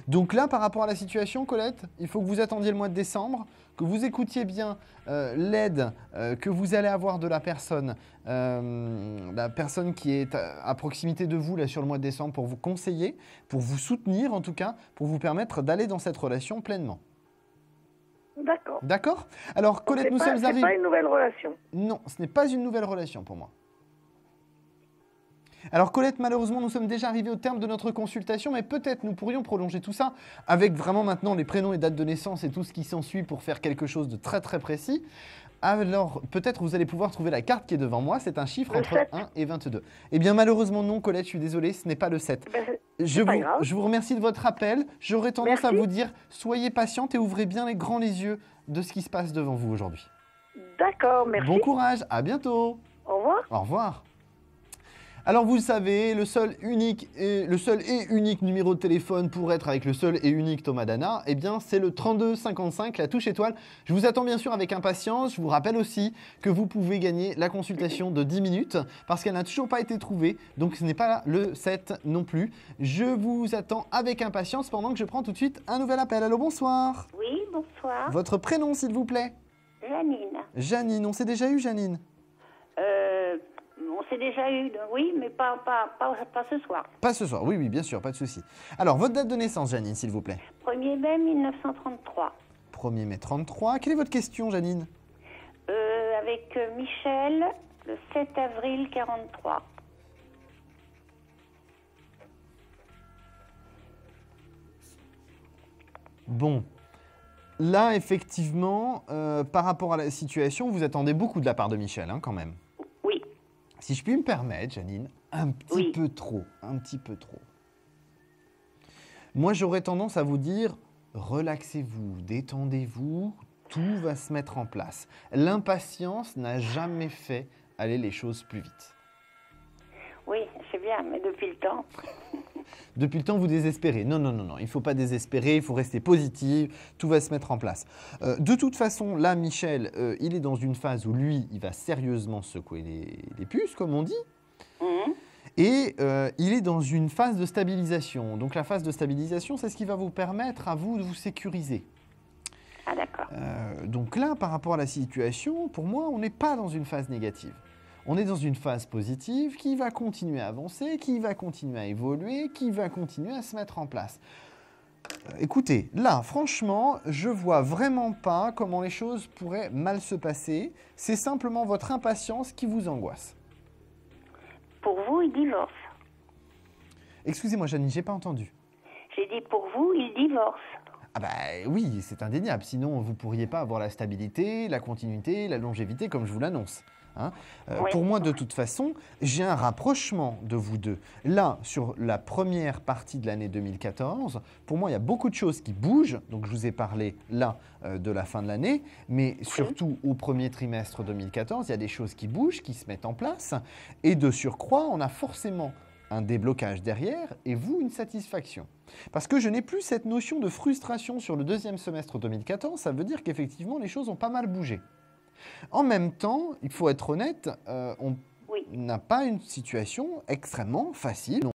Donc là, par rapport à la situation, Colette, il faut que vous attendiez le mois de décembre, que vous écoutiez bien l'aide que vous allez avoir de la personne qui est à proximité de vous là, sur le mois de décembre pour vous conseiller, pour vous soutenir en tout cas, pour vous permettre d'aller dans cette relation pleinement. D'accord. D'accord? Alors, Colette, nous sommes arrivés... C'est pas une nouvelle relation? Non, ce n'est pas une nouvelle relation pour moi. Alors Colette, malheureusement, nous sommes déjà arrivés au terme de notre consultation, mais peut-être nous pourrions prolonger tout ça avec vraiment maintenant les prénoms et dates de naissance et tout ce qui s'ensuit pour faire quelque chose de très très précis. Alors peut-être vous allez pouvoir trouver la carte qui est devant moi, c'est un chiffre entre 1 et 22. Eh bien malheureusement non Colette, je suis désolé, ce n'est pas le 7. Je vous remercie de votre appel, j'aurais tendance à vous dire, soyez patiente et ouvrez bien les yeux de ce qui se passe devant vous aujourd'hui. D'accord, merci. Bon courage, à bientôt. Au revoir. Au revoir. Alors vous le savez, le seul et unique numéro de téléphone pour être avec le seul et unique Thomas Dana, eh bien c'est le 32 55, la touche étoile. Je vous attends bien sûr avec impatience. Je vous rappelle aussi que vous pouvez gagner la consultation de 10 minutes parce qu'elle n'a toujours pas été trouvée, donc ce n'est pas le 7 non plus. Je vous attends avec impatience pendant que je prends tout de suite un nouvel appel. Allô, bonsoir. Oui, bonsoir. Votre prénom s'il vous plaît? Janine. Janine, on s'est déjà eu Janine? On s'est déjà eu, oui, mais pas ce soir. Pas ce soir, oui, bien sûr, pas de souci. Alors, votre date de naissance, Janine, s'il vous plaît? 1er mai 1933. 1er mai 33. Quelle est votre question, Janine? Avec Michel, le 7 avril 43. Bon. Là, effectivement, par rapport à la situation, vous attendez beaucoup de la part de Michel, hein, quand même. Oui. Si je puis me permettre, Janine, un petit peu trop. Moi, j'aurais tendance à vous dire, relaxez-vous, détendez-vous, tout va se mettre en place. L'impatience n'a jamais fait aller les choses plus vite. Oui, c'est bien, mais depuis le temps... Depuis le temps, vous désespérez. Non, il ne faut pas désespérer, il faut rester positif, tout va se mettre en place. De toute façon, là, Michel, il est dans une phase où lui, il va sérieusement secouer les puces, comme on dit. Mmh. Et il est dans une phase de stabilisation. Donc la phase de stabilisation, c'est ce qui va vous permettre à vous de vous sécuriser. Ah d'accord. Donc là, par rapport à la situation, pour moi, on n'est pas dans une phase négative. On est dans une phase positive qui va continuer à avancer, qui va continuer à évoluer, qui va continuer à se mettre en place. Écoutez, là, franchement, je vois vraiment pas comment les choses pourraient mal se passer. C'est simplement votre impatience qui vous angoisse. Pour vous, il divorce. Excusez-moi, Janine, j'ai pas entendu. J'ai dit pour vous, il divorce. Ah bah oui, c'est indéniable. Sinon, vous pourriez pas avoir la stabilité, la continuité, la longévité, comme je vous l'annonce. Hein. Oui. Pour moi, de toute façon, j'ai un rapprochement de vous deux. Là, sur la première partie de l'année 2014, pour moi, il y a beaucoup de choses qui bougent. Donc, je vous ai parlé là de la fin de l'année, mais surtout au premier trimestre 2014, il y a des choses qui bougent, qui se mettent en place. Et de surcroît, on a forcément un déblocage derrière et vous, une satisfaction. Parce que je n'ai plus cette notion de frustration sur le deuxième semestre 2014. Ça veut dire qu'effectivement, les choses ont pas mal bougé. En même temps, il faut être honnête, on n'a pas une situation extrêmement facile.